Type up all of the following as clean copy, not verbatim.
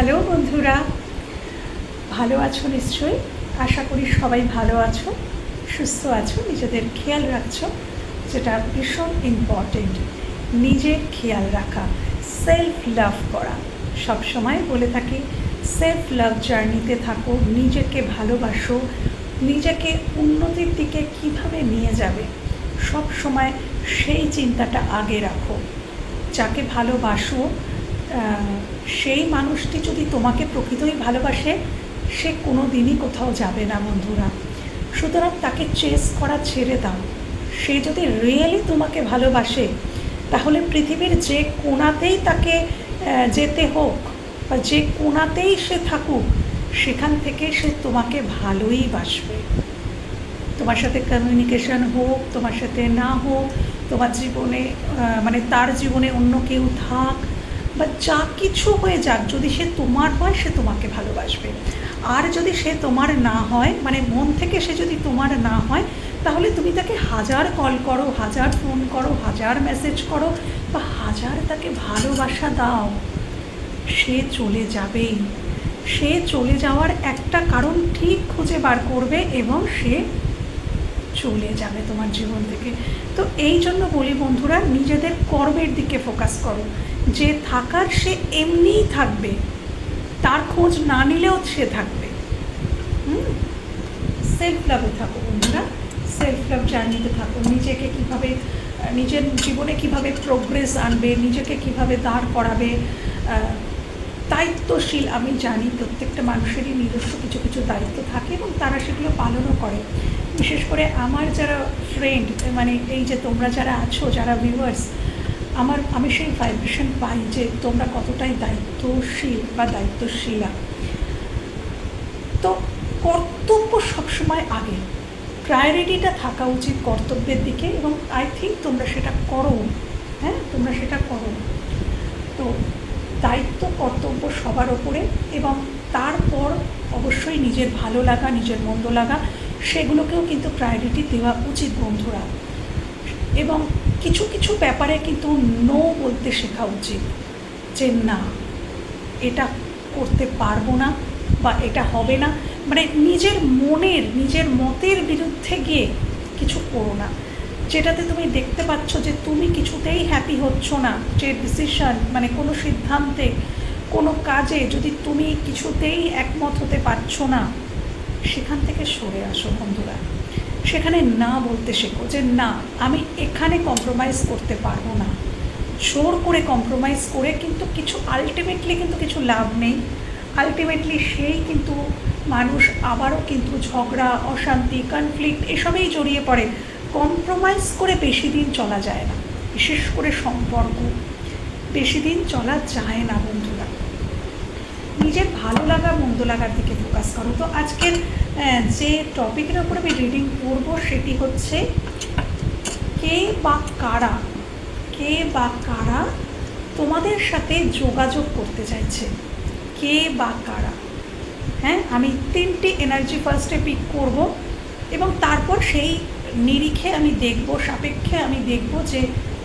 Hello বন্ধুরা, ভালো আছো নিশ্চয়ই। আশা করি সবাই ভালো আছো, সুস্থ আছো, নিজেদের খেয়াল রাখছো, যেটা ভীষণ ইম্পর্টেন্ট। নিজের খেয়াল রাখা, সেলফ লাভ করা। সব সময় বলে থাকি সেলফ লাভ জার্নিতে থাকো, নিজেকে ভালোবাসো, নিজেকে উন্নতির দিকে কিভাবে নিয়ে যাবে সব সময় সেই চিন্তাটা আগে রাখো। যাকে ভালোবাসো সেই মানুষটি যদি তোমাকে প্রকৃতই ভালোবাসে, সে কোনো দিনই কোথাও যাবে না বন্ধুরা। সুতরাং তাকে চেস করা ছেড়ে দাও। সে যদি রিয়েলি তোমাকে ভালোবাসে, তাহলে পৃথিবীর যে কোণাতেই তাকে যেতে হোক বা যে কোণাতেই সে থাকুক, সেখান থেকে সে তোমাকে ভালোই বাসবে। তোমার সাথে কমিউনিকেশন হোক, তোমার সাথে না হোক, তোমার জীবনে মানে তার জীবনে অন্য কেউ থাক বা যা কিছু হয়ে যাক, যদি সে তোমার হয় সে তোমাকে ভালোবাসবে। আর যদি সে তোমার না হয়, মানে মন থেকে সে যদি তোমার না হয়, তাহলে তুমি তাকে হাজার কল করো, হাজার ফোন করো, হাজার মেসেজ করো বা হাজার তাকে ভালোবাসা দাও, সে চলে যাবেই। সে চলে যাওয়ার একটা কারণ ঠিক খুঁজে বার করবে এবং সে চলে যাবে তোমার জীবন থেকে। তো এই জন্য বলি বন্ধুরা, নিজেদের কর্মের দিকে ফোকাস করো। যে থাকার সে এমনিই থাকবে, তার খোঁজ না নিলেও সে থাকবে। সেলফ লাভে থাকো বন্ধুরা, সেলফ লাভ জার্নিতে থাকো। নিজেকে কীভাবে, নিজের জীবনে কীভাবে প্রোগ্রেস আনবে, নিজেকে কীভাবে দাঁড় করাবে। দায়িত্বশীল, আমি জানি প্রত্যেকটা মানুষেরই নিজস্ব কিছু কিছু দায়িত্ব থাকে এবং তারা সেগুলো পালনও করে। বিশেষ করে আমার যারা ফ্রেন্ড, মানে এই যে তোমরা যারা আছো, যারা ভিউয়ার্স, আমি সেই ভাইব্রেশন পাই যে তোমরা কতটাই দায়িত্বশীল বা দায়িত্বশীলা। তো কর্তব্য সবসময় আগে, প্রায়োরিটিটা থাকা উচিত কর্তব্যের দিকে, এবং আই থিঙ্ক তোমরা সেটা করো। হ্যাঁ, তোমরা সেটা করো। তো দায়িত্ব, কর্তব্য সবার ওপরে, এবং তারপর অবশ্যই নিজের ভালো লাগা, নিজের মন্দ লাগা, সেগুলোকেও কিন্তু প্রায়োরিটি দেওয়া উচিত বন্ধুরা। এবং কিছু কিছু ব্যাপারে কিন্তু নো বলতে শেখা উচিত, যে না, এটা করতে পারবো না বা এটা হবে না। মানে নিজের মতের বিরুদ্ধে গিয়ে কিছু করো না। যেটাতে তুমি দেখতে পাচ্ছ যে তুমি কিছুতেই হ্যাপি হচ্ছ না, যে ডিসিশন, মানে কোনো সিদ্ধান্তে, কোনো কাজে যদি তুমি কিছুতেই একমত হতে পারছো না, সেখান থেকে সরে আসো বন্ধুরা। সেখানে না বলতে শেখো, যে না, আমি এখানে কম্প্রোমাইজ করতে পারবো না। জোর করে কম্প্রোমাইজ করে কিন্তু আলটিমেটলি কিন্তু কিছু লাভ নেই। আলটিমেটলি সেই কিন্তু মানুষ আবারও কিন্তু ঝগড়া, অশান্তি, কনফ্লিক্ট এসবেই জড়িয়ে পড়ে। কম্প্রোমাইজ করে বেশি দিন চলা যায় না, বিশেষ করে সম্পর্ক বেশি দিন চলা যায় না বন্ধুরা। নিজের ভালো লাগা, মন্দ লাগার দিকে ফোকাস করো। তো আজকের যে টপিকের উপর আমি রিডিং করবো, সেটি হচ্ছে কে বা কারা তোমাদের সাথে যোগাযোগ করতে চাইছে। কে বা কারা? হ্যাঁ, আমি 3টি এনার্জি ফার্স্টে পিক করব এবং তারপর সেই নিরিখে আমি দেখব, সাপেক্ষে আমি দেখব যে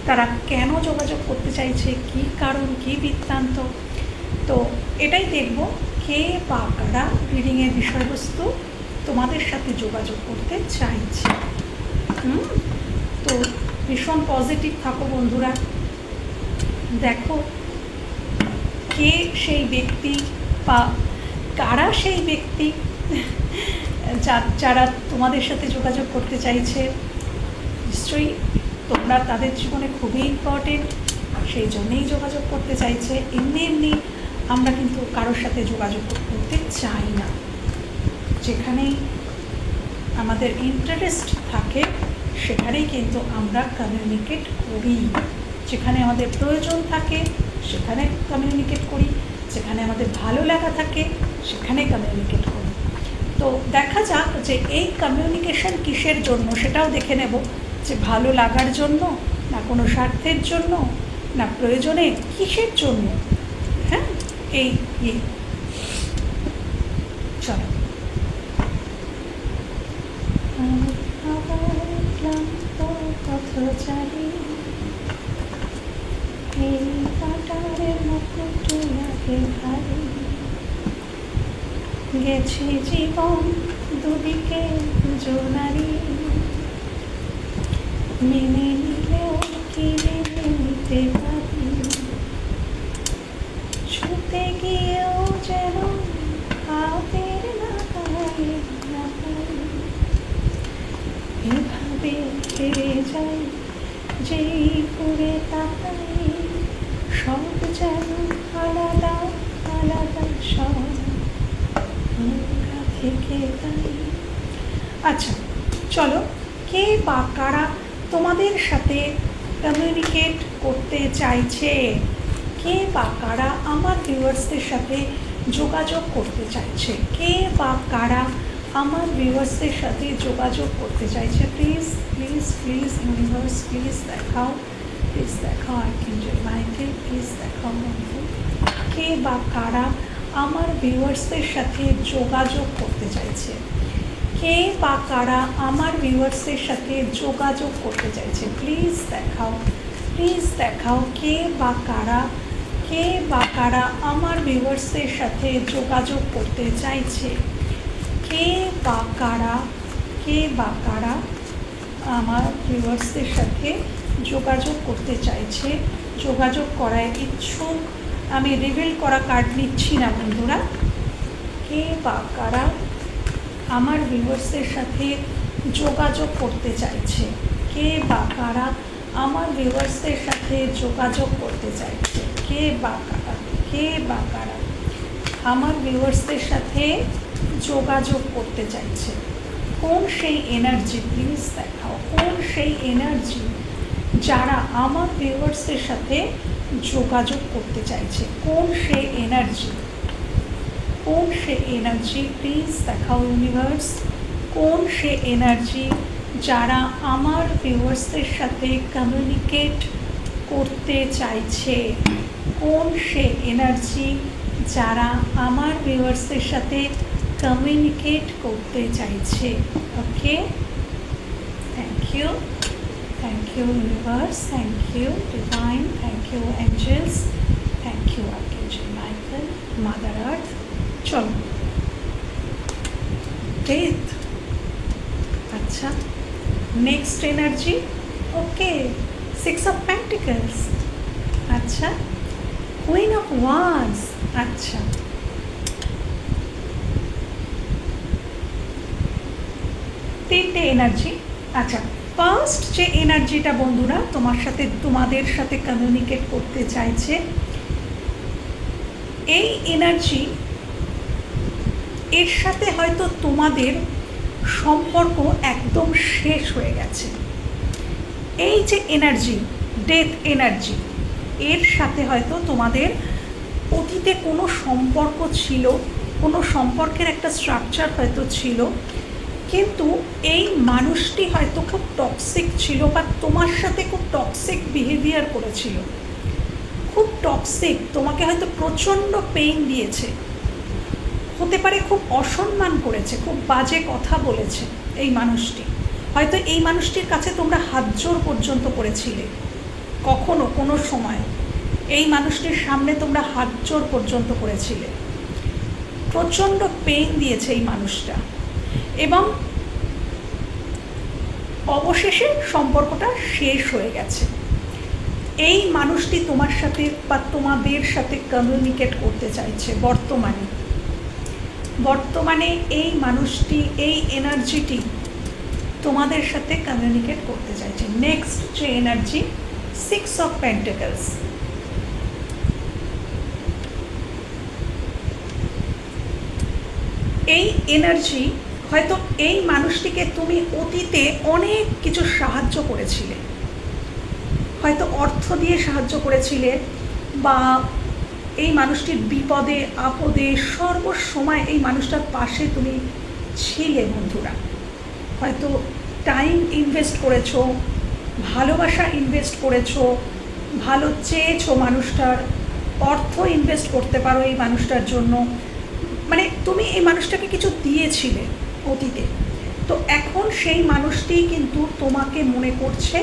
তারা কেন যোগাযোগ করতে চাইছে, কী কারণ, কী বৃত্তান্ত। তো এটাই দেখব, কে বা কারা রিডিংয়ের বিষয়বস্তু তোমাদের সাথে যোগাযোগ করতে চাইছে। তো ভীষণ পজিটিভ থাকো বন্ধুরা। দেখো কে সেই ব্যক্তি বা কারা সেই ব্যক্তি যারা তোমাদের সাথে যোগাযোগ করতে চাইছে। নিশ্চয়ই তোমরা তাদের জীবনে খুবই ইম্পর্টেন্ট, সেই জন্যেই যোগাযোগ করতে চাইছে। এমনি আমরা কিন্তু কারোর সাথে যোগাযোগ করতে চাই না। যেখানেই আমাদের ইন্টারেস্ট থাকে সেখানেই কিন্তু আমরা কমিউনিকেট করি। যেখানে আমাদের প্রয়োজন থাকে সেখানে কমিউনিকেট করি, যেখানে আমাদের ভালো লাগা থাকে সেখানে কমিউনিকেট করি। তো দেখা যাক যে এই কমিউনিকেশন কিসের জন্য, সেটাও দেখে নেব, যে ভালো লাগার জন্য, না কোনো স্বার্থের জন্য, না প্রয়োজনে, কিসের জন্য। হ্যাঁ, এই চলো। পথচারী এই কাটারের মতো লাগে ভারী, গেছে জীবন দুদিকে জোনারি, মেনে নিলেও কি মেনে নিতে পারি, ছুতে গিয়েও যেন হাতের নাগালে না পারি, এভাবে হেরে যাই যেই ঘুরে তাকাই, সব যেন আলাদা আলাদা সব আমরা থেকে তাই। আচ্ছা চলো, কে বা কারা তোমাদের সাথে কমিউনিকেট করতে চাইছে, কে বা কারা আমার ভিউয়ার্সদের সাথে যোগাযোগ করতে চাইছে, কে বা কারা আমার ভিউয়ার্সদের সাথে যোগাযোগ করতে চাইছে, please please please universe please দেখাও, প্লিজ দেখাও আর্কএঞ্জেল মাইকেল, প্লিজ দেখাও বন্ধু, কে বা কারা আমার ভিউয়ার্সদের সাথে যোগাযোগ করতে চাইছে, কে বা কারা আমার ভিউয়ার্সদের সাথে যোগাযোগ করতে চাইছে, প্লিজ দেখাও, প্লিজ দেখাও কে বা কারা, কে বা কারা আমার ভিউয়ার্সদের সাথে যোগাযোগ করতে চাইছে, কে বা কারা, কে বা কারা আমার ভিউয়ার্সদের সাথে যোগাযোগ করতে চাইছে, যোগাযোগ করায় ইচ্ছুক। আমি রিভিল করা কার্ড নিচ্ছি না বন্ধুরা, কে বা কারা আমার ভিউয়ার্সদের সাথে যোগাযোগ করতে চাইছে, কে বা কারা আমার ভিউয়ার্সদের সাথে যোগাযোগ করতে চাইছে, কে বা কারা, কে বা কারা আমার ভিউয়ার্সদের সাথে যোগাযোগ করতে চাইছে, কোন সেই এনার্জি প্লিজ দেখাও, কোন সেই এনার্জি যারা আমার ভিউয়ার্সদের সাথে যোগাযোগ করতে চাইছে, কোন সেই এনার্জি, কোন সে এনার্জি প্লিজ দেখাও ইউনিভার্স, কোন সে এনার্জি যারা আমার ভিউয়ার্সদের সাথে কমিউনিকেট করতে চাইছে, কোন সে এনার্জি যারা আমার ভিউয়ার্সদের সাথে কমিউনিকেট করতে চাইছে। Okay, thank you universe, thank you divine, thank you angels, thank you archangel Michael, mother earth. চলো, ডেথ, আচ্ছা next energy, okay 6 of pentacles, আচ্ছা কুইন অফ ওয়ান্ডস, আচ্ছা তিনটে এনার্জি। আচ্ছা ফার্স্ট যে এনার্জিটা বন্ধুরা তোমাদের সাথে কমিউনিকেট করতে চাইছে, এই এনার্জি এর সাথে হয়তো তোমাদের সম্পর্ক একদম শেষ হয়ে গেছে। এই যে এনার্জি, ডেথ এনার্জি, এর সাথে হয়তো তোমাদের অতীতে কোনো সম্পর্ক ছিল, কোনো সম্পর্কের একটা স্ট্রাকচার হয়তো ছিল, কিন্তু এই মানুষটি হয়তো খুব টক্সিক ছিল বা তোমার সাথে খুব টক্সিক বিহেভিয়ার করেছিল, খুব টক্সিক, তোমাকে হয়তো প্রচণ্ড পেইন দিয়েছে, হতে পারে খুব অসম্মান করেছে, খুব বাজে কথা বলেছে এই মানুষটি, হয়তো এই মানুষটির কাছে তোমরা হাতজোড় পর্যন্ত করেছিলে, কখনো কোনো সময় এই মানুষটির সামনে তোমরা হাতজোড় পর্যন্ত করেছিলে, প্রচণ্ড পেইন দিয়েছে এই মানুষটা, এবং অবশেষে সম্পর্কটা শেষ হয়ে গেছে। এই মানুষটি তোমার সাথে বা তোমাদের সাথে কমিউনিকেট করতে চাইছে বর্তমানে এই মানুষটি, এই এনার্জিটি তোমাদের সাথে কমিউনিকেট করতে চাইছে। নেক্সট যে এনার্জি 6 অফ পেন্টিকলস, এই এনার্জি হয়তো এই মানুষটিকে তুমি অতীতে অনেক কিছু সাহায্য করেছিলে, হয়তো অর্থ দিয়ে সাহায্য করেছিলে, বা এই মানুষটির বিপদে আপদে সর্বসময় এই মানুষটার পাশে তুমি ছিলে বন্ধুরা, হয়তো টাইম ইনভেস্ট করেছো, ভালোবাসা ইনভেস্ট করেছো, ভালো চেয়েছো মানুষটার, অর্থ ইনভেস্ট করতে পারো এই মানুষটার জন্য, মানে তুমি এই মানুষটাকে কিছু দিয়েছিলে অতীতে, তো এখন সেই মানুষটি কিন্তু তোমাকে মনে করছে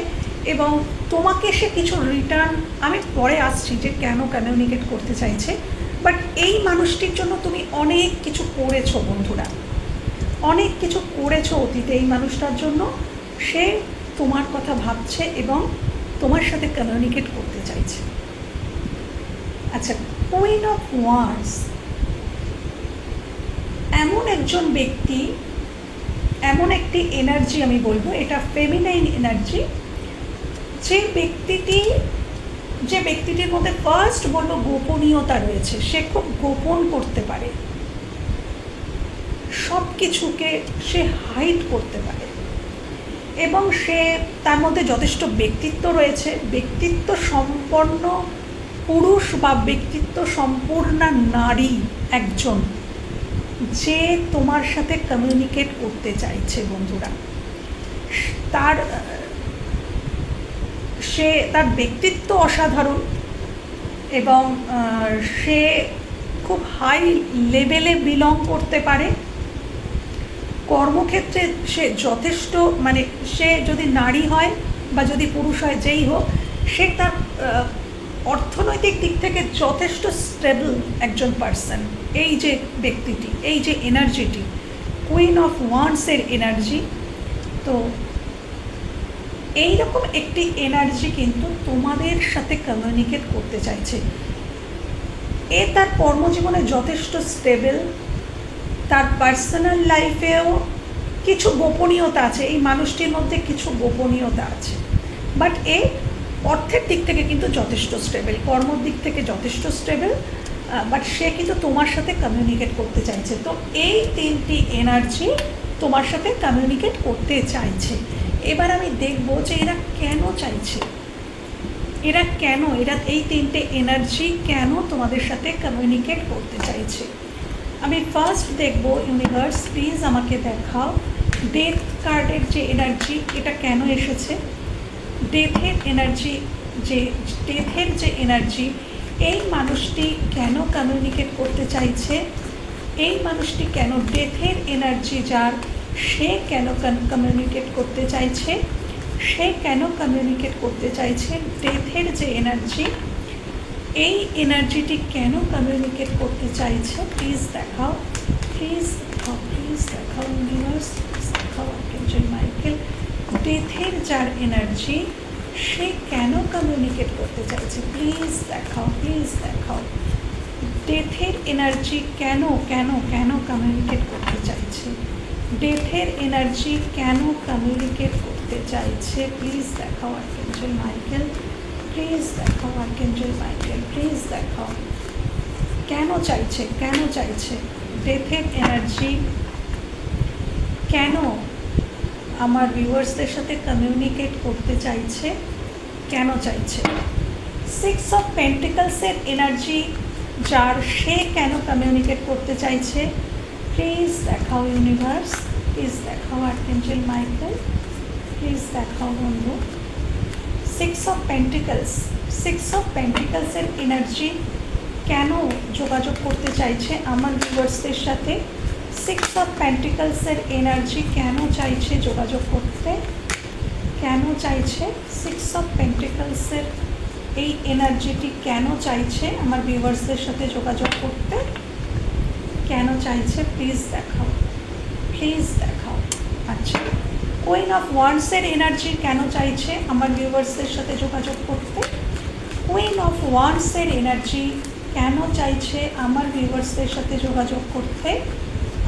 এবং তোমাকে সে কিছু রিটার্ন, আমি পরে আসছি যে কেন কমিউনিকেট করতে চাইছে, বাট এই মানুষটির জন্য তুমি অনেক কিছু করেছো বন্ধুরা, অনেক কিছু করেছো অতীতে এই মানুষটার জন্য। সে তোমার কথা ভাবছে এবং তোমার সাথে কমিউনিকেট করতে চাইছে। আচ্ছা, কুইন অফ ওয়ান্স এমন একজন ব্যক্তি, এমন একটি এনার্জি, আমি বলবো এটা ফেমিনাইন এনার্জি, যে ব্যক্তিটির মধ্যে ফার্স্ট বলবো গোপনীয়তা রয়েছে। সে খুব গোপন করতে পারে, সব কিছুকে সে হাইড করতে পারে, এবং সে তার মধ্যে যথেষ্ট ব্যক্তিত্ব রয়েছে। ব্যক্তিত্ব সম্পন্ন পুরুষ বা ব্যক্তিত্ব সম্পূর্ণ নারী একজন, যে তোমার সাথে কমিউনিকেট করতে চাইছে বন্ধুরা। তার ব্যক্তিত্ব অসাধারণ, এবং সে খুব হাই লেভেলে বিলং করতে পারে। কর্মক্ষেত্রে সে যথেষ্ট, মানে সে যদি নারী হয় বা যদি পুরুষ হয়, যেই হোক, সে তার অর্থনৈতিক দিক থেকে যথেষ্ট স্টেবল একজন পার্সন। এই যে ব্যক্তিটি, এই যে এনার্জিটি, কুইন অফ ওয়ান্সের এনার্জি, তো এইরকম একটি এনার্জি কিন্তু তোমাদের সাথে কমিউনিকেট করতে চাইছে। এ তার কর্মজীবনে যথেষ্ট স্টেবল, তার পার্সোনাল লাইফেও কিছু গোপনীয়তা আছে, এই মানুষটির মধ্যে কিছু গোপনীয়তা আছে, বাট এ অর্থের দিক থেকে কিন্তু যথেষ্ট স্টেবল, কর্মর দিক থেকে যথেষ্ট স্টেবল, বাট সে কিন্তু তোমার সাথে কমিউনিকেট করতে চাইছে। তো এই তিনটি এনার্জি তোমার সাথে কমিউনিকেট করতে চাইছে। এবার আমি দেখব যে এরা কেন চাইছে, এরা এই তিনটে এনার্জি কেন তোমাদের সাথে কমিউনিকেট করতে চাইছে। আমি ফার্স্ট দেখব, ইউনিভার্স প্লিজ আমাকে দেখাও ডেথ কার্ডের যে এনার্জি, এটা কেন এসেছে। ডেথের যে এনার্জি, এই মানুষটি কেন কমিউনিকেট করতে চাইছে, এই মানুষটি কেন, ডেথের এনার্জি যার, সে কেন কমিউনিকেট করতে চাইছে, সে কেন কমিউনিকেট করতে চাইছে। ডেথের যে এনার্জি, এই এনার্জিটি কেন কমিউনিকেট করতে চাইছে, প্লিজ দেখাও, প্লিজ দেখাও, প্লিজ দেখাও ইউনিভার্স, দেখাও আর্কএঞ্জেল মাইকেল। ডেথের যার এনার্জি, সে কেন কমিউনিকেট করতে চাইছে, প্লিজ দেখাও, প্লিজ দেখাও। ডেথের এনার্জি কেন কেন কেন কমিউনিকেট করতে চাইছে, ডেথের এনার্জি কেন কমিউনিকেট করতে চাইছে, প্লিজ দেখাও আর্কএঞ্জেল মাইকেল, প্লিজ দেখাও আর্কএঞ্জেল মাইকেল, প্লিজ দেখাও। কেন চাইছে, কেন চাইছে ডেথের এনার্জি, কেন আমার ভিউয়ার্সদের সাথে কমিউনিকেট করতে চাইছে, কেন চাইছে। 6 অফ পেন্টিকলসের এনার্জি যার, সে কেন কমিউনিকেট করতে চাইছে, প্লিজ দেখাও ইউনিভার্স, প্লিজ দেখাও আর্কএঞ্জেল মাইকেল, প্লিজ দেখাও বন্ধু। 6 অফ পেন্টিকলসের এনার্জি কেন যোগাযোগ করতে চাইছে আমার ভিউয়ার্সদের সাথে। 6 অফ পেন্টিকলসের এনার্জি কেন চাইছে যোগাযোগ করতে, কেন চাইছে 6 অফ পেন্টিকলসের এই এনার্জিটি কেন চাইছে আমার ভিউয়ার্সদের সাথে যোগাযোগ করতে, কেন চাইছে, প্লিজ দেখাও, প্লিজ দেখাও। আচ্ছা, কুইন অফ ওয়ান্সের এনার্জি কেন চাইছে আমার ভিউয়ার্সদের সাথে যোগাযোগ করতে। কুইন অফ ওয়ান্সের এনার্জি কেন চাইছে আমার ভিউয়ার্সদের সাথে যোগাযোগ করতে,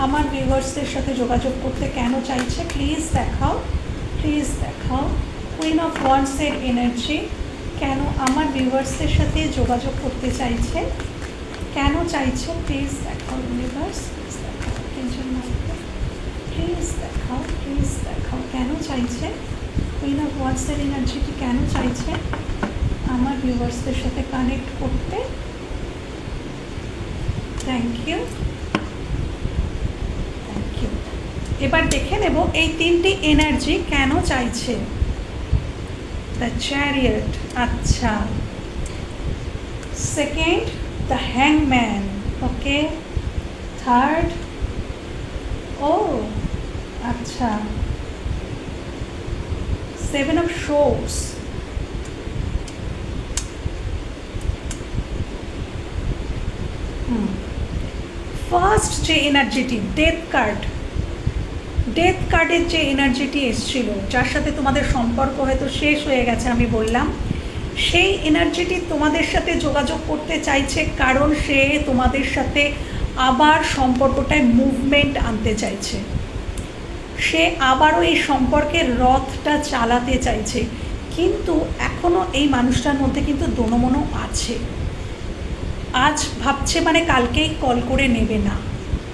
আমার ভিউয়ার্সদের সাথে যোগাযোগ করতে কেন চাইছে, প্লিজ দেখাও, প্লিজ দেখাও। কুইন অফ ওয়ান্সের এনার্জি কেন আমার ভিউয়ার্সদের সাথে যোগাযোগ করতে চাইছে, কেন চাইছে, প্লিজ দেখাও ইউনিভার্স, প্লিজ দেখাও আর্কএঞ্জেল মাইকেল, প্লিজ দেখাও, প্লিজ দেখাও। কেন চাইছে কুইন অফ ওয়ান্সের এনার্জিটি, কেন চাইছে আমার ভিউয়ার্সদের সাথে কানেক্ট করতে। Thank you, thank you. এবার দেখে নেব এই তিনটি এনার্জি কেন চাইছে। দ্য চ্যারিয়ট, আচ্ছা। সেকেন্ড, দ্য হ্যাংম্যান, ওকে। থার্ড, ও আচ্ছা, 7 of Swords, ফার্স্ট যে এনার্জিটি ডেথ কার্ডের যে এনার্জিটি এসছিল, যার সাথে তোমাদের সম্পর্ক হয়তো শেষ হয়ে গেছে আমি বললাম, সেই এনার্জিটি তোমাদের সাথে যোগাযোগ করতে চাইছে, কারণ সে তোমাদের সাথে আবার সম্পর্কটায় মুভমেন্ট আনতে চাইছে। সে আবারও এই সম্পর্কের রথটা চালাতে চাইছে, কিন্তু এখনও এই মানুষটার মধ্যে কিন্তু দোনোমনো আছে। আজ ভাবছে মানে কালকেই কল করে নেবে না,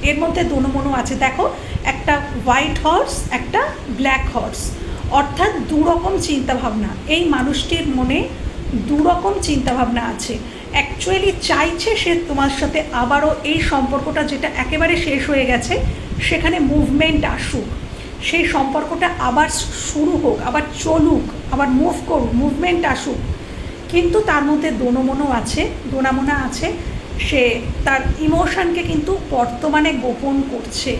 এর মধ্যে দোনোমনো আছে। দেখো, একটা হোয়াইট হর্স, একটা ব্ল্যাক হর্স, অর্থাৎ দুরকম চিন্তাভাবনা। এই মানুষটির মনে দুরকম চিন্তাভাবনা আছে। অ্যাকচুয়ালি চাইছে সে তোমার সাথে আবারও এই সম্পর্কটা যেটা একেবারে শেষ হয়ে গেছে সেখানে মুভমেন্ট আসুক, সেই সম্পর্কটা আবার শুরু হোক, আবার চলুক, আবার মুভ করুক, মুভমেন্ট আসুক। কিন্তু তার মধ্যে দোনোমনো আছে, দোনামোনা আছে। সে তার ইমোশনকে কিন্তু বর্তমানে গোপন করছে।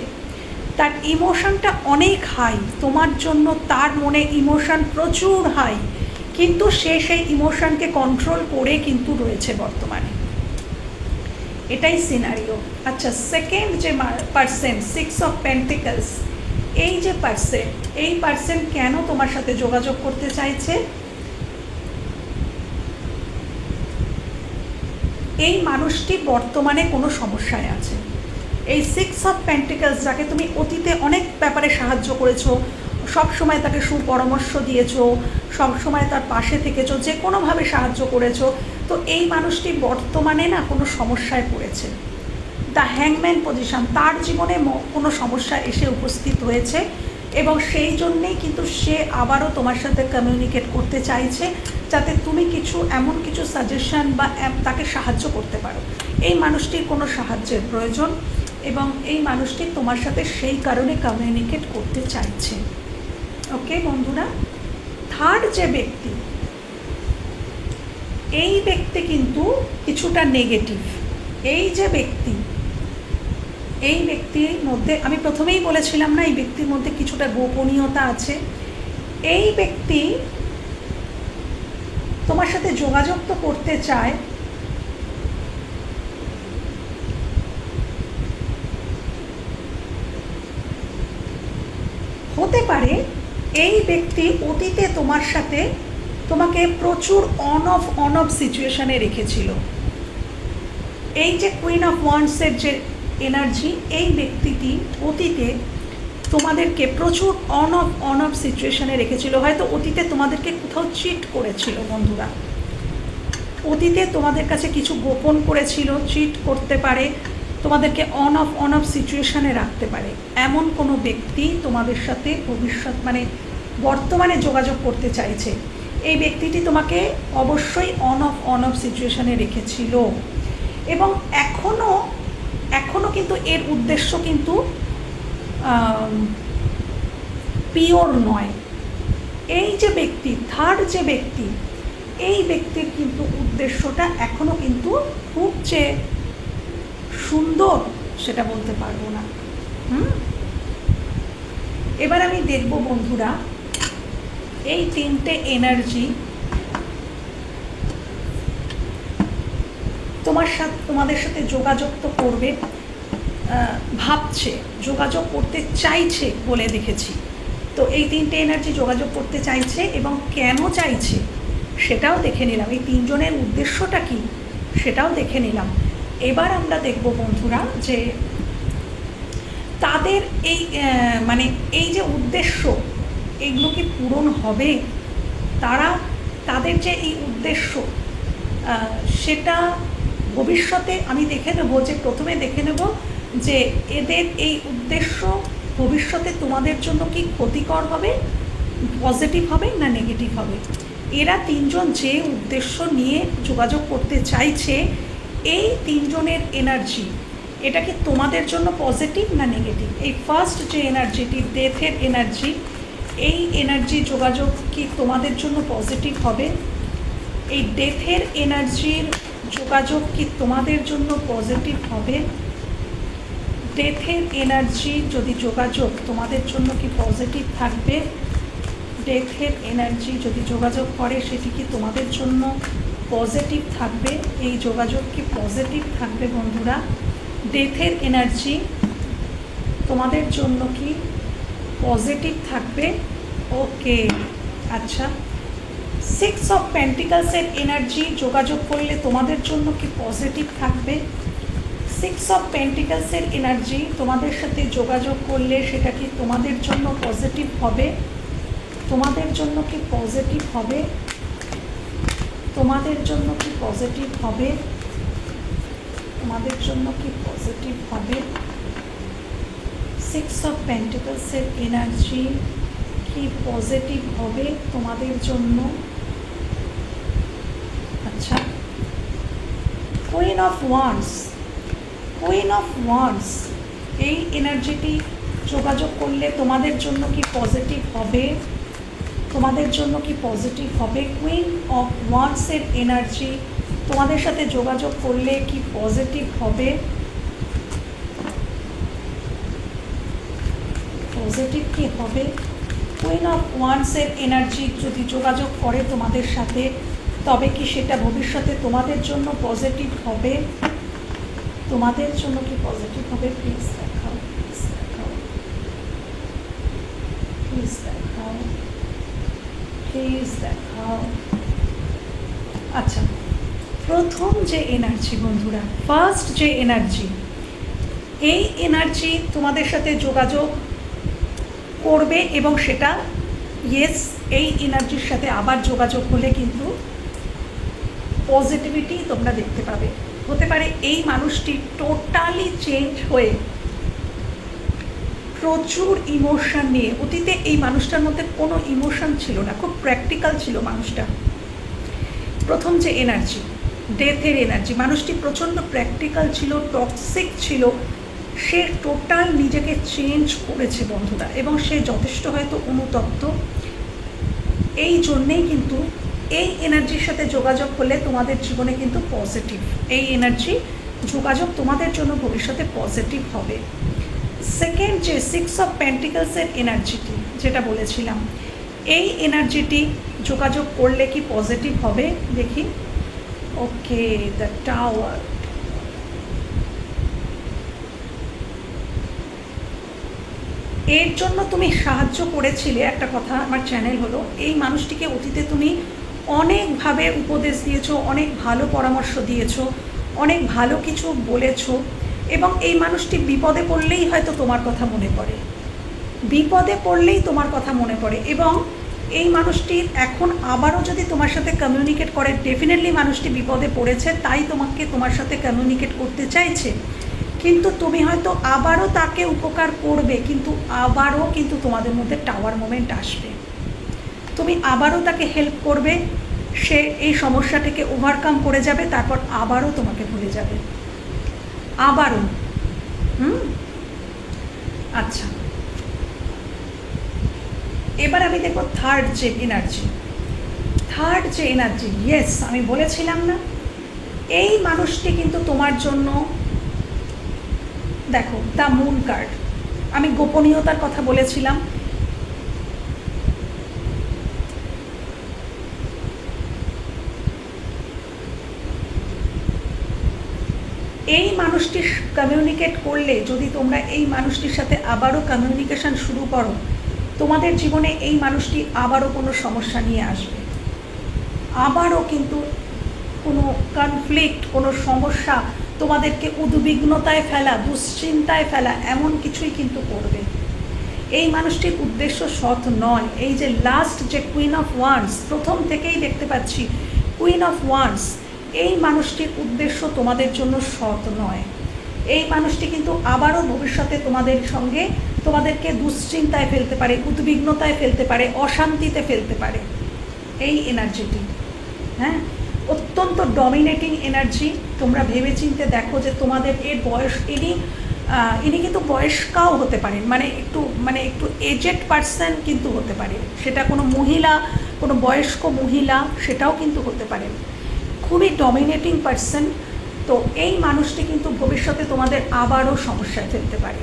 তার ইমোশনটা অনেক হাই, তোমার জন্য তার মনে ইমোশন প্রচুর হাই, কিন্তু সে সেই ইমোশনকে কন্ট্রোল করে কিন্তু রয়েছে বর্তমানে। এটাই সিনারিও। আচ্ছা, সেকেন্ড যে পার্সন, 6 অফ পেন্টিকলস, এই যে পার্সন, এই পার্সন কেন তোমার সাথে যোগাযোগ করতে চাইছে? এই মানুষটি বর্তমানে কোনো সমস্যায় আছে। এই 6 অফ পেন্টিকলস, যাকে তুমি অতীতে অনেক ব্যাপারে সাহায্য করেছো, সবসময় তাকে সুপরামর্শ দিয়েছো, সবসময় তার পাশে থেকেছো, যে কোনোভাবে সাহায্য করেছো, তো এই মানুষটি বর্তমানে না কোনো সমস্যায় পড়েছে। দ্য হ্যাংম্যান পজিশন, তার জীবনে কোনো সমস্যা এসে উপস্থিত হয়েছে এবং সেই জন্যেই কিন্তু সে আবারও তোমার সাথে কমিউনিকেট করতে চাইছে, যাতে তুমি কিছু এমন কিছু সাজেশন বা তাকে সাহায্য করতে পারো। এই মানুষটির কোনো সাহায্যের প্রয়োজন এবং এই মানুষটি তোমার সাথে সেই কারণে কমিউনিকেট করতে চাইছে। ওকে বন্ধুরা, থার্ড যে ব্যক্তি, এই ব্যক্তি কিন্তু কিছুটা নেগেটিভ। এই যে ব্যক্তি, এই ব্যক্তির মধ্যে আমি প্রথমেই বলেছিলাম না, এই ব্যক্তির মধ্যে কিছুটা গোপনীয়তা আছে। এই ব্যক্তি তোমার সাথে যোগাযোগ তো করতে চায়, হতে পারে এই ব্যক্তি অতীতে তোমার সাথে তোমাকে প্রচুর অন অফ সিচুয়েশনে রেখেছিল। এই যে কুইন অফ ওয়ান্ডসের যে এনার্জি, এই ব্যক্তিটি অতীতে তোমাদেরকে প্রচুর অন অফ সিচুয়েশনে রেখেছিল। হয়তো অতীতে তোমাদেরকে কোথাও চিট করেছিল বন্ধুরা, অতীতে তোমাদের কাছে কিছু গোপন করেছিল, চিট করতে পারে, তোমাদেরকে অন অফ সিচুয়েশনে রাখতে পারে। এমন কোনো ব্যক্তি তোমাদের সাথে ভবিষ্যৎ মানে বর্তমানে যোগাযোগ করতে চাইছে। এই ব্যক্তিটি তোমাকে অবশ্যই অন অফ সিচুয়েশনে রেখেছিল এবং এখনও কিন্তু এর উদ্দেশ্য কিন্তু পিওর নয়। এই যে ব্যক্তি, থার্ড যে ব্যক্তি, এই ব্যক্তির কিন্তু উদ্দেশ্যটা এখনও কিন্তু খুব যে সুন্দর সেটা বলতে পারবো না। এবার আমি দেখব বন্ধুরা, এই তিনটে এনার্জি তোমাদের সাথে যোগাযোগ তো করবে, ভাবছে, যোগাযোগ করতে চাইছে বলে দেখেছি। তো এই তিনটে এনার্জি যোগাযোগ করতে চাইছে এবং কেন চাইছে সেটাও দেখে নিলাম। এই তিনজনের উদ্দেশ্যটা কি সেটাও দেখে নিলাম। এবার আমরা দেখব বন্ধুরা যে তাদের এই মানে এই যে উদ্দেশ্য, এগুলো কি পূরণ হবে? তাদের যে এই উদ্দেশ্য সেটা ভবিষ্যতে আমি দেখে নেব, যে প্রথমে দেখে নেব যে এদের এই উদ্দেশ্য ভবিষ্যতে তোমাদের জন্য কি ক্ষতিকর হবে, পজিটিভ হবে না নেগেটিভ হবে। এরা তিনজন যে উদ্দেশ্য নিয়ে যোগাযোগ করতে চাইছে, এই তিনজনের এনার্জি এটা কি তোমাদের জন্য পজিটিভ না নেগেটিভ? এই ফার্স্ট যে এনার্জিটি, ডেথের এনার্জি, এই এনার্জি যোগাযোগ কি তোমাদের জন্য পজিটিভ হবে? এই ডেথের এনার্জির যোগাযোগ কি তোমাদের জন্য পজিটিভ হবে? ডেথের এনার্জি যদি যোগাযোগ তোমাদের জন্য কি পজিটিভ থাকবে? ডেথের এনার্জি যদি যোগাযোগ করে সেটি কি তোমাদের জন্য পজিটিভ থাকবে? এই যোগাযোগ কি পজিটিভ থাকবে বন্ধুরা? ডেথের এনার্জি তোমাদের জন্য কি পজিটিভ থাকবে? ওকে, আচ্ছা। 6 অফ পেন্টিকলসের এনার্জি যোগাযোগ করলে তোমাদের জন্য কি পজিটিভ থাকবে? 6 অফ পেন্টিকলসের এনার্জি তোমাদের সাথে যোগাযোগ করলে সেটা কি তোমাদের জন্য পজিটিভ হবে? তোমাদের জন্য কি পজিটিভ হবে? তোমাদের জন্য কি পজিটিভ হবে? তোমাদের জন্য কি পজিটিভ হবে? 6 অফ পেন্টিকলসের এনার্জি কি পজিটিভ হবে তোমাদের জন্য? আচ্ছা, queen of wands, queen of wands এই এনার্জিটি যোগাযোগ করলে তোমাদের জন্য কি পজিটিভ হবে? তোমাদের জন্য কি পজিটিভ হবে? কুইন অফ ওয়ান্ডসের এনার্জি তোমাদের সাথে যোগাযোগ করলে কি পজিটিভ হবে? পজিটিভ কি হবে? কুইন অফ ওয়ান্ডসের এনার্জি যদি যোগাযোগ করে তোমাদের সাথে, তবে কি সেটা ভবিষ্যতে তোমাদের জন্য পজিটিভ হবে? তোমাদের জন্য কি পজিটিভ হবে? প্লিজ দেখাও, প্লিজ দেখাও, প্লিজ দেখাও, প্লিজ দেখাও। আচ্ছা, প্রথম যে এনার্জি বন্ধুরা, ফার্স্ট যে এনার্জি, এই এনার্জি তোমাদের সাথে যোগাযোগ করবে এবং সেটা ইয়েস, এই এনার্জির সাথে আবার যোগাযোগ হলে কিন্তু পজিটিভিটি তোমরা দেখতে পাবে। হতে পারে এই মানুষটি টোটালি চেঞ্জ হয়ে প্রচুর ইমোশন নিয়ে, অতীতে এই মানুষটার মধ্যে কোনো ইমোশন ছিল না, খুব প্র্যাকটিক্যাল ছিল মানুষটা। প্রথম যে এনার্জি, ডেথের এনার্জি, মানুষটি প্রচণ্ড প্র্যাকটিক্যাল ছিল, টক্সিক ছিল, সে টোটাল নিজেকে চেঞ্জ করেছে বন্ধুরা, এবং সে যথেষ্ট হয়তো অনুতপ্ত। এই জন্যেই কিন্তু এই এনার্জির সাথে যোগাযোগ হলে তোমাদের জীবনে কিন্তু পজিটিভ, এই এনার্জি যোগাযোগ তোমাদের জন্য ভবিষ্যতে পজিটিভ হবে। সেকেন্ড যে 6 অফ পেন্টিকলসের এনার্জিটি যেটা বলেছিলাম, এই এনার্জিটি যোগাযোগ করলে কি পজিটিভ হবে দেখি। ওকে, দ্য টাওয়ার। এর জন্য তুমি সাহায্য করেছিলে, একটা কথা আমার চ্যানেল হলো, এই মানুষটিকে অতীতে তুমি অনেকভাবে উপদেশ দিয়েছো, অনেক ভালো পরামর্শ দিয়েছো, অনেক ভালো কিছু বলেছো, এবং এই মানুষটি বিপদে পড়লেই হয়তো তোমার কথা মনে পড়ে, বিপদে পড়লেই তোমার কথা মনে পড়ে, এবং এই মানুষটি এখন আবারও যদি তোমার সাথে কমিউনিকেট করে, ডেফিনেটলি মানুষটি বিপদে পড়েছে, তাই তোমার সাথে কমিউনিকেট করতে চাইছে, কিন্তু তুমি হয়তো আবারও তাকে উপকার করবে, কিন্তু আবারও কিন্তু তোমাদের মধ্যে টাওয়ার মোমেন্ট আসবে, তুমি আবারও তাকে হেল্প করবে, সে এই সমস্যাটিকে ওভারকাম করে যাবে, তারপর আবারও তোমাকে ভুলে যাবে, আবারও। আচ্ছা, এবার আমি দেখব থার্ড যে এনার্জি, থার্ড যে এনার্জি, ইয়েস আমি বলেছিলাম না, এই মানুষটি কিন্তু তোমার জন্য, দেখো দ্য মুন কার্ড, আমি গোপনীয়তার কথা বলেছিলাম, এই মানুষটি কমিউনিকেট করলে, যদি তোমরা এই মানুষটির সাথে আবারও কমিউনিকেশন শুরু করো, তোমাদের জীবনে এই মানুষটি আবারও কোনো সমস্যা নিয়ে আসবে, আবারও কিন্তু কোনো কনফ্লিক্ট, কোনো সমস্যা, তোমাদেরকে উদ্বিগ্নতায় ফেলা, দুশ্চিন্তায় ফেলা, এমন কিছুই কিন্তু করবে। এই মানুষটির উদ্দেশ্য সৎ নয়। এই যে লাস্ট যে কুইন অফ ওয়ান্ডস, প্রথম থেকেই দেখতে পাচ্ছি কুইন অফ ওয়ান্ডস, এই মানুষটির উদ্দেশ্য তোমাদের জন্য সৎ নয়। এই মানুষটি কিন্তু আবারও ভবিষ্যতে তোমাদের সঙ্গে, তোমাদেরকে দুশ্চিন্তায় ফেলতে পারে, উদ্বিগ্নতায় ফেলতে পারে, অশান্তিতে ফেলতে পারে, এই এনার্জিটি। হ্যাঁ, অত্যন্ত ডমিনেটিং এনার্জি। তোমরা ভেবেচিন্তে দেখো যে তোমাদের এর বয়স, ইনি কিন্তু বয়স্কাও হতে পারেন, মানে একটু এজেড পার্সন কিন্তু হতে পারে, সেটা কোনো মহিলা, কোনো বয়স্ক মহিলা, সেটাও কিন্তু হতে পারেন, খুবই ডমিনেটিং পার্সন। তো এই মানুষটি কিন্তু ভবিষ্যতে তোমাদের আবারও সমস্যায় ফেলতে পারে।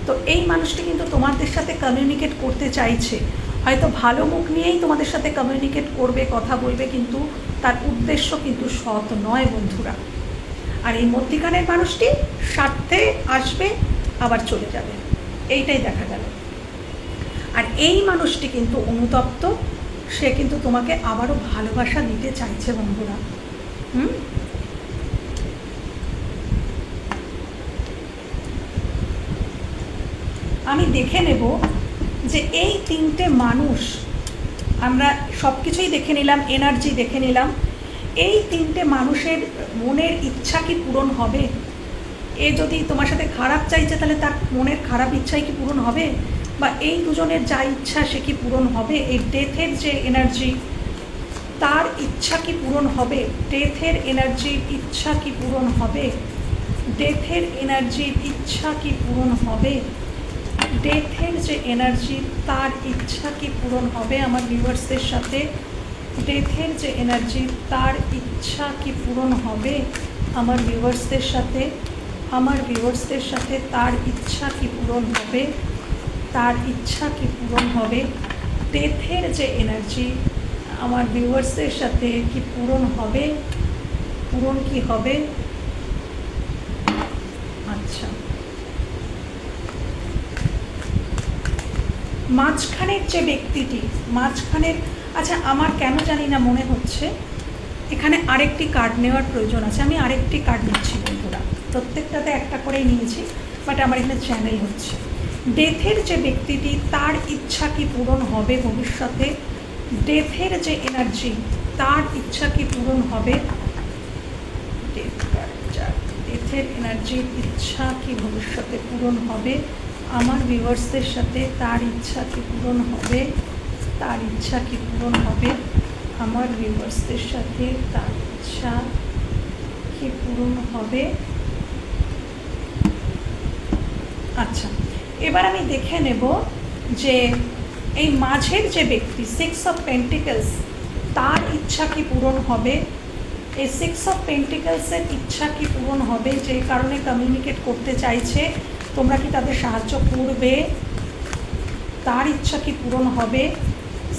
তো এই মানুষটি কিন্তু তোমাদের সাথে কমিউনিকেট করতে চাইছে, হয়তো ভালো মুখ নিয়েই তোমাদের সাথে কমিউনিকেট করবে, কথা বলবে, কিন্তু তার উদ্দেশ্য কিন্তু সৎ নয় বন্ধুরা। আর এই মধ্যিখানের মানুষটি স্বার্থে আসবে আবার চলে যাবে, এইটাই দেখা গেল। আর এই মানুষটি কিন্তু অনুতপ্ত, সে কিন্তু তোমাকে আবারও ভালোবাসা দিতে চাইছে বন্ধুরা। আমি দেখে নেব যে এই তিনটে মানুষ, আমরা সব কিছুই দেখে নিলাম, এনার্জি দেখে নিলাম, এই তিনটে মানুষের মনের ইচ্ছা কি পূরণ হবে? এ যদি তোমার সাথে খারাপ চাইছে তাহলে তার মনের খারাপ ইচ্ছাই কি পূরণ হবে? বা এই দুজনের যা ইচ্ছা সে কি পূরণ হবে? এই ডেথের যে এনার্জি, তার ইচ্ছা কি পূরণ হবে? ডেথের এনার্জির ইচ্ছা কি পূরণ হবে? ডেথের এনার্জির ইচ্ছা কি পূরণ হবে? ডেথের যে এনার্জি, তার ইচ্ছা কি পূরণ হবে আমার ভিউয়ার্সদের সাথে? ডেথের যে এনার্জি, তার ইচ্ছা কি পূরণ হবে আমার ভিউয়ার্সদের সাথে? আমার ভিউয়ার্সদের সাথে তার ইচ্ছা কি পূরণ হবে? তার ইচ্ছা কি পূরণ হবে? ডেথের যে এনার্জি আমার ভিউয়ার্সদের সাথে কি পূরণ হবে? পূরণ কি হবে? আচ্ছা, মাঝখানের যে ব্যক্তিটি, মাঝখানের, আচ্ছা আমার কেন জানি না মনে হচ্ছে এখানে আরেকটি কার্ড নেওয়ার প্রয়োজন আছে। আমি আরেকটি কার্ড নিচ্ছি বন্ধুরা, প্রত্যেকটাতে একটা করেই নিয়েছি, বাট আমার এখানে চ্যানেল হচ্ছে। ডেথের যে ব্যক্তিটি, তার ইচ্ছা কি পূরণ হবে ভবিষ্যতে? ডেথের যে এনার্জি, তার ইচ্ছা কি পূরণ হবে? ডেথের এনার্জির ইচ্ছা কি ভবিষ্যতে পূরণ হবে আমার ভিউয়ার্সদের সাথে? তার ইচ্ছা কি পূরণ হবে? তার ইচ্ছা কি পূরণ হবে আমার ভিউয়ার্সদের সাথে? তার ইচ্ছা কি পূরণ হবে? আচ্ছা, এবার আমি দেখে নেব যে এই মাঝের যে ব্যক্তি, 6 অফ পেন্টিকলস, তার ইচ্ছা কি পূরণ হবে? এই 6 অফ পেন্টিকলসের ইচ্ছা কি পূরণ হবে? যে কারণে কমিউনিকেট করতে চাইছে, তোমরা কি তাদের সাহায্য করবে? তার ইচ্ছা কি পূরণ হবে?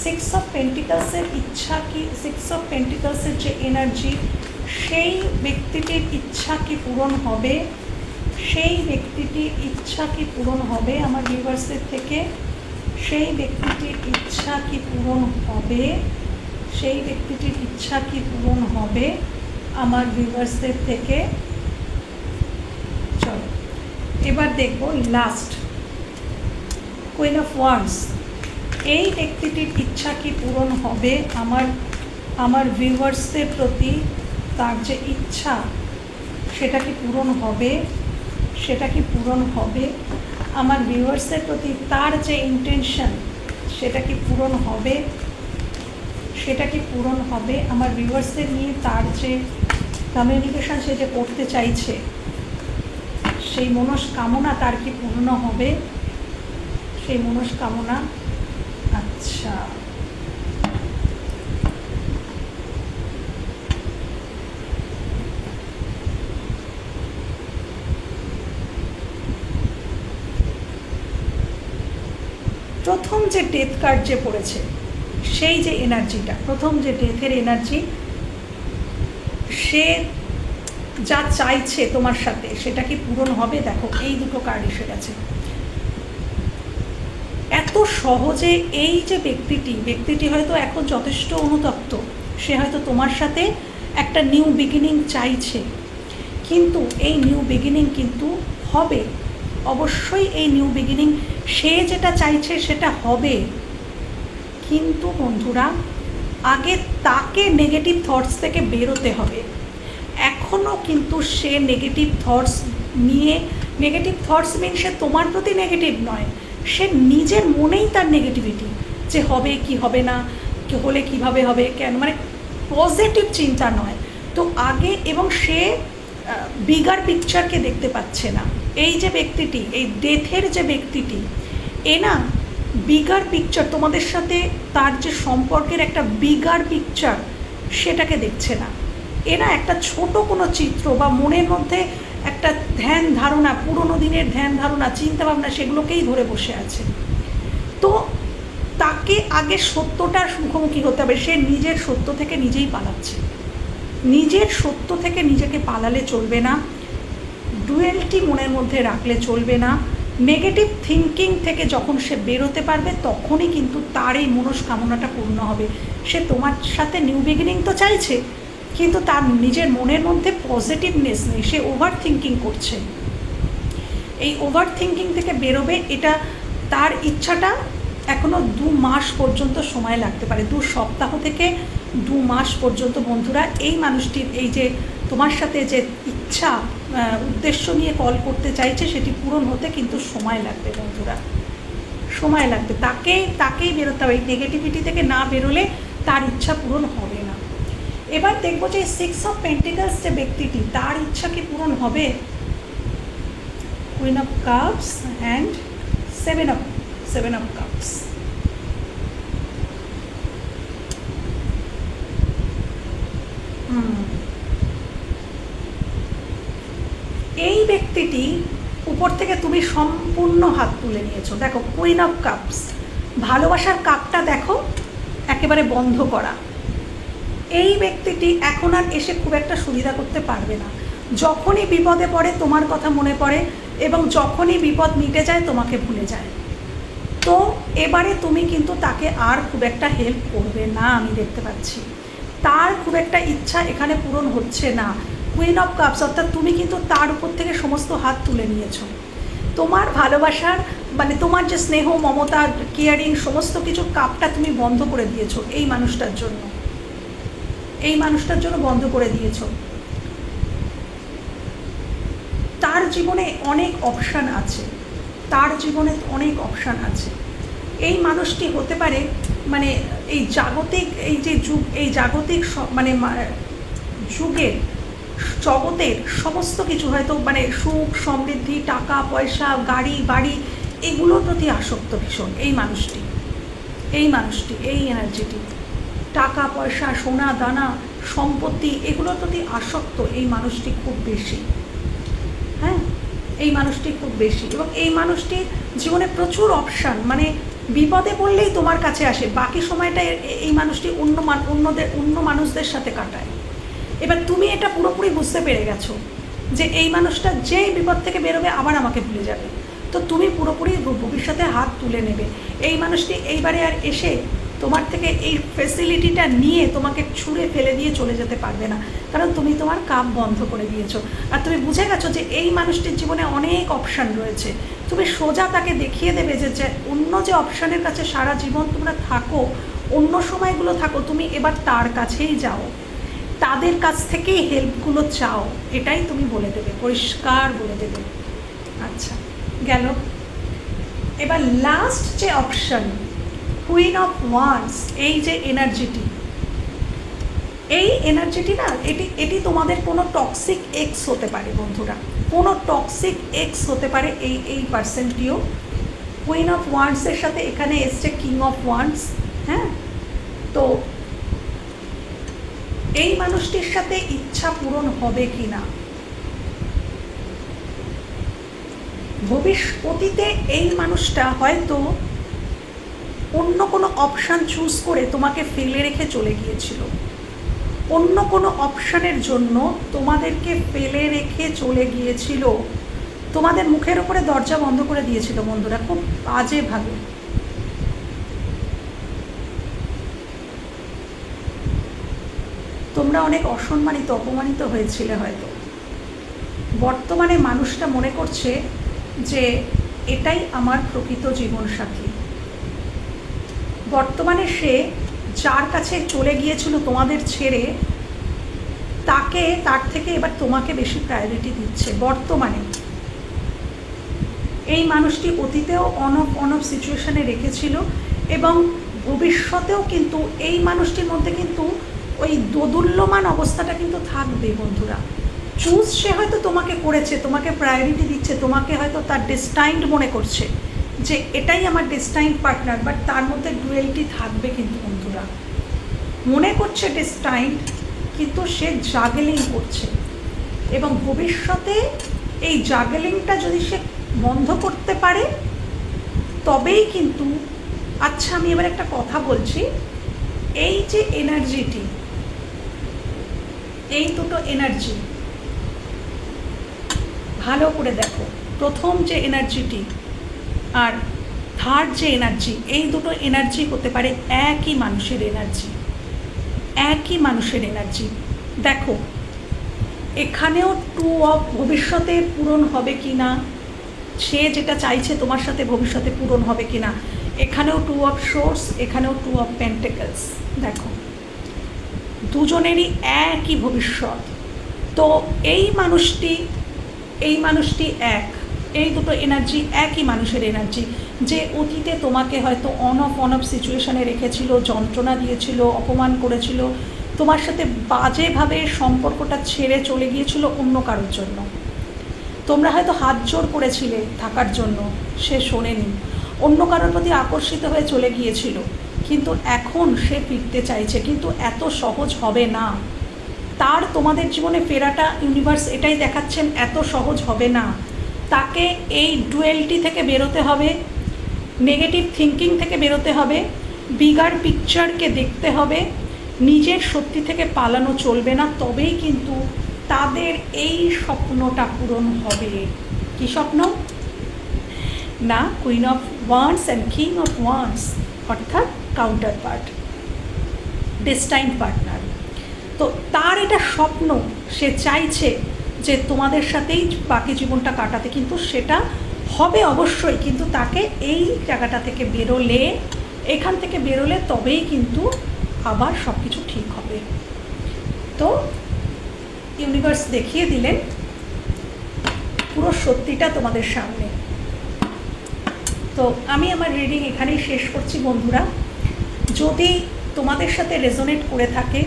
6 অফ পেন্টিকলসের ইচ্ছা কি, 6 অফ পেন্টিকলসের যে এনার্জি, সেই ব্যক্তিটির ইচ্ছা কি পূরণ হবে? সেই ব্যক্তিটির ইচ্ছা কি পূরণ হবে আমার ভিউয়ার্সদের থেকে? সেই ব্যক্তিটির ইচ্ছা কি পূরণ হবে? সেই ব্যক্তিটির ইচ্ছা কি পূরণ হবে আমার ভিউয়ার্সদের থেকে? চলো এবার দেখব লাস্ট, কুইন অফ ওয়ান্ডস। এই ব্যক্তিটির ইচ্ছা কি পূরণ হবে আমার ভিউয়ার্সদের প্রতি? তার যে ইচ্ছা সেটা কি পূরণ হবে? সেটা কি পূরণ হবে আমার ভিউয়ার্সদের প্রতি? তার যে ইন্টেনশন সেটা কি পূরণ হবে? সেটা কি পূরণ হবে আমার ভিউয়ার্সদের নিয়ে? তার যে কমিউনিকেশন সে যে করতে চাইছে, সেই মনস্কামনা তার কি পূর্ণ হবে? সেই মনস্কামনা। আচ্ছা, প্রথম যে ডেথ কার্ড যে পড়েছে, সেই যে এনার্জিটা, প্রথম যে ডেথের এনার্জি, সে যা চাইছে তোমার সাথে সেটা কি পূরণ হবে? দেখো এই দুটো কার্ড এসে গেছে। এত সহজে এই যে ব্যক্তিটি হয়তো এখন যথেষ্ট অনুতপ্ত, সে হয়তো তোমার সাথে একটা নিউ বিগিনিং চাইছে, কিন্তু এই নিউ বিগিনিং কিন্তু হবে, অবশ্যই এই নিউ বিগিনিং সে যেটা চাইছে সেটা হবে। কিন্তু বন্ধুরা, আগে তাকে নেগেটিভ থটস থেকে বেরোতে হবে। এখনও কিন্তু সে নেগেটিভ থটস নিয়ে, নেগেটিভ থটস মিন সে তোমার প্রতি নেগেটিভ নয়, সে নিজের মনেই তার নেগেটিভিটি, যে হবে কি হবে না, হলে কিভাবে হবে, কেন, মানে পজিটিভ চিন্তা নয় তো আগে। এবং সে বিগার পিকচারকে দেখতে পাচ্ছে না। এই যে ব্যক্তিটি, এই ডেথের যে ব্যক্তিটি, এ না বিগার পিকচার, তোমাদের সাথে তার যে সম্পর্কের একটা বিগার পিকচার সেটাকে দেখছে না। এরা একটা ছোট কোনো চিত্র বা মনের মধ্যে একটা ধ্যান ধারণা, পুরনো দিনের ধ্যান ধারণা, চিন্তাভাবনা, সেগুলোকেই ধরে বসে আছে। তো তাকে আগে সত্যটার মুখোমুখি হতে হবে। সে নিজের সত্য থেকে নিজেই পালাচ্ছে। নিজের সত্য থেকে নিজেকে পালালে চলবে না, ডুয়েলটি মনের মধ্যে রাখলে চলবে না। নেগেটিভ থিঙ্কিং থেকে যখন সে বেরোতে পারবে তখনই কিন্তু তার এই মনস্কামনাটা পূর্ণ হবে। সে তোমার সাথে নিউ বিগিনিং তো চাইছে, কিন্তু তার নিজের মনের মধ্যে পজিটিভনেস নেই, সে ওভার থিঙ্কিং করছে। এই ওভার থিঙ্কিং থেকে বেরোবে, এটা তার ইচ্ছাটা এখনও 2 মাস পর্যন্ত সময় লাগতে পারে, 2 সপ্তাহ থেকে 2 মাস পর্যন্ত বন্ধুরা। এই মানুষটির এই যে তোমার সাথে যে ইচ্ছা উদ্দেশ্য নিয়ে কল করতে চাইছে সেটি পূরণ হতে কিন্তু সময় লাগবে বন্ধুরা, সময় লাগবে। তাকেই বেরোতে হবে, এই নেগেটিভিটি থেকে না বেরোলে তার ইচ্ছা পূরণ হবে না। এবার দেখবো যে 6 অফ পেন্টিকলস যে ব্যক্তিটি, তার ইচ্ছা কি পূরণ হবে? Queen of cups and seven of cups. এই ব্যক্তিটি উপর থেকে তুমি সম্পূর্ণ হাত তুলে নিয়েছো। দেখো কুইন অফ কাপস, ভালোবাসার কাপটা দেখো একেবারে বন্ধ করা। এই ব্যক্তিটি এখন আর এসে খুব একটা সুবিধা করতে পারবে না। যখনই বিপদে পড়ে তোমার কথা মনে পড়ে, এবং যখনই বিপদ মিটে যায় তোমাকে ভুলে যায়। তো এবারে তুমি কিন্তু তাকে আর খুব একটা হেল্প করবে না, আমি দেখতে পাচ্ছি। তার খুব একটা ইচ্ছা এখানে পূরণ হচ্ছে না। কুইন অফ কাপস, অর্থাৎ তুমি কিন্তু তার উপর থেকে সমস্ত হাত তুলে নিয়েছো। তোমার ভালোবাসার মানে তোমার যে স্নেহ, মমতা, কেয়ারিং সমস্ত কিছু কাপটা তুমি বন্ধ করে দিয়েছো এই মানুষটার জন্য, এই মানুষটার জন্য বন্ধ করে দিয়েছো। তার জীবনে অনেক অপশান আছে, তার জীবনে অনেক অপশান আছে। এই মানুষটি হতে পারে মানে এই জাগতিক এই যে যুগ, এই জাগতিক মানে যুগের জগতের সমস্ত কিছু হয়তো মানে সুখ সমৃদ্ধি, টাকা পয়সা, গাড়ি বাড়ি, এগুলোর প্রতি আসক্ত ভীষণ এই মানুষটি, এই এনার্জিটি। টাকা পয়সা, সোনা দানা, সম্পত্তি, এগুলোর প্রতি আসক্ত এই মানুষটি খুব বেশি। হ্যাঁ, এই মানুষটি খুব বেশি। এবং এই মানুষটির জীবনে প্রচুর অপশান, মানে বিপদে পড়লেই তোমার কাছে আসে, বাকি সময়টা এই মানুষটি অন্য মানুষদের সাথে কাটায়। এবার তুমি এটা পুরোপুরি বুঝতে পেরে গেছো যে এই মানুষটা যেই বিপদ থেকে বেরোবে আবার আমাকে ভুলে যাবে। তো তুমি পুরোপুরি ভবিষ্যতে হাত তুলে নেবে। এই মানুষটি এইবারে আর এসে তোমার থেকে এই ফেসিলিটিটা নিয়ে তোমাকে ছুঁড়ে ফেলে দিয়ে চলে যেতে পারবে না, কারণ তুমি তোমার কাপ বন্ধ করে দিয়েছো। আর তুমি বুঝে গেছো যে এই মানুষটির জীবনে অনেক অপশান রয়েছে। তুমি সোজা তাকে দেখিয়ে দেবে যে অন্য যে অপশানের কাছে সারা জীবন তোমরা থাকো, অন্য সময়গুলো থাকো, তুমি এবার তার কাছেই যাও, তাদের কাছ থেকেই হেল্পগুলো চাও, এটাই তুমি বলে দেবে, পরিষ্কার বলে দেবে। আচ্ছা গেল। এবার লাস্ট যে অপশান কুইন অফ ওয়ান্স, এই যে এনার্জিটি, এই এনার্জিটি না এটি তোমাদের কোনো টক্সিক এক্স হতে পারে বন্ধুরা, কোনো টক্সিক এক্স হতে পারে এই পার্সনটিও। কুইন অফ ওয়ান্সের সাথে এখানে এসছে কিং অফ ওয়ান্স। হ্যাঁ, তো এই মানুষটির সাথে ইচ্ছা পূরণ হবে কি না, ভবিষ্যতে এই মানুষটা হয়তো অন্য কোনো অপশান চুজ করে তোমাকে ফেলে রেখে চলে গিয়েছিল, অন্য কোনো অপশানের জন্য তোমাদেরকে ফেলে রেখে চলে গিয়েছিল, তোমাদের মুখের উপরে দরজা বন্ধ করে দিয়েছিল বন্ধুরা, খুব বাজেভাবে। তোমরা অনেক অসম্মানিত, অপমানিত হয়েছিলে হয়তো। বর্তমানে মানুষটা মনে করছে যে এটাই আমার প্রকৃত জীবনসাথী। বর্তমানে সে যার কাছে চলে গিয়েছিল তোমাদের ছেড়ে, তার থেকে এবার তোমাকে বেশি প্রায়োরিটি দিচ্ছে বর্তমানে। এই মানুষটি অতীতেও অনব সিচুয়েশনে রেখেছিল, এবং ভবিষ্যতেও কিন্তু এই মানুষটির মধ্যে কিন্তু ওই দোদুল্যমান অবস্থাটা কিন্তু থাকবে বন্ধুরা। চুজ সে হয়তো তোমাকে করেছে, তোমাকে প্রায়োরিটি দিচ্ছে, তোমাকে হয়তো তার ডেস্টাইন্ড মনে করছে যে এটাই আমার ডেস্টাইন্ড পার্টনার, বাট তার মধ্যে ডুয়েলিটি থাকবে কিন্তু বন্ধুরা। মনে করছে ডেস্টাইন্ড, কিন্তু সে জাগলিং করছে, এবং ভবিষ্যতে এই জাগলিংটা যদি সে বন্ধ করতে পারে তবেই কিন্তু। আচ্ছা, আমি এবার একটা কথা বলছি, এই যে এনার্জিটি, এই দুটো এনার্জি ভালো করে দেখো, প্রথম যে এনার্জিটি আর থার্ড যে এনার্জি, এই দুটো এনার্জি হতে পারে একই মানুষের এনার্জি, একই মানুষের এনার্জি। দেখো এখানেও টু অফ ভবিষ্যতে পূরণ হবে কি না, সে যেটা চাইছে তোমার সাথে ভবিষ্যতে পূরণ হবে কি না, এখানেও টু অফ সোর্স, এখানেও টু অফ পেন্টেকলস। দেখো দুজনেরই একই ভবিষ্যৎ। তো এই মানুষটি এক, এই দুটো এনার্জি একই মানুষের এনার্জি, যে অতীতে তোমাকে হয়তো অন অফ সিচুয়েশানে রেখেছিল, যন্ত্রণা দিয়েছিল, অপমান করেছিল, তোমার সাথে বাজেভাবে সম্পর্কটা ছেড়ে চলে গিয়েছিল অন্য কারোর জন্য। তোমরা হয়তো হাত জোর করেছিলে থাকার জন্য, সে শোনেনি, অন্য কারোর প্রতি আকর্ষিত হয়ে চলে গিয়েছিল, কিন্তু এখন সে ফিরতে চাইছে, কিন্তু এত সহজ হবে না। তার তোমাদের জীবনে ফেরাটা ইউনিভার্স এটাই দেখাচ্ছেন, এত সহজ হবে না। তাকে এই ডুয়েলটি থেকে বেরোতে হবে, নেগেটিভ থিঙ্কিং থেকে বেরোতে হবে, বিগার পিকচারকে দেখতে হবে, নিজের সত্যি থেকে পালানো চলবে না, তবেই কিন্তু তাদের এই স্বপ্নটা পূরণ হবে। কি স্বপ্ন না? Queen of wands and king of wands, অর্থাৎ কাউন্টার পার্ট, ডেস্টাইন্ড পার্টনার। তো তার এটা স্বপ্ন, সে চাইছে যে তোমাদের সাথেই বাকি জীবনটা কাটাতে, কিন্তু সেটা হবে অবশ্যই, কিন্তু তাকে এই জায়গাটা থেকে বেরোলে, এখান থেকে বেরোলে তবেই কিন্তু আবার সব কিছু ঠিক হবে। তো ইউনিভার্স দেখিয়ে দিলেন পুরো সত্যিটা তোমাদের সামনে। তো আমি আমার রিডিং এখানেই শেষ করছি বন্ধুরা। যদি তোমাদের সাথে রেজোনেট করে থাকে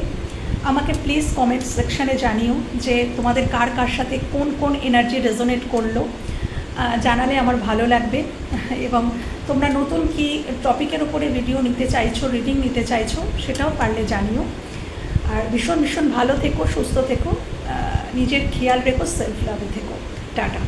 আমাকে প্লিজ কমেন্ট সেকশানে জানিও যে তোমাদের কার কার সাথে কোন কোন এনার্জি রেজোনেট করলো, জানালে আমার ভালো লাগবে। এবং তোমরা নতুন কি টপিকের উপরে ভিডিও নিতে চাইছো, রিডিং নিতে চাইছো, সেটাও পারলে জানিও। আর ভীষণ ভীষণ ভালো থেকো, সুস্থ থেকো, নিজের খেয়াল রেখো, সেলফ লাভে থেকো। টাটা।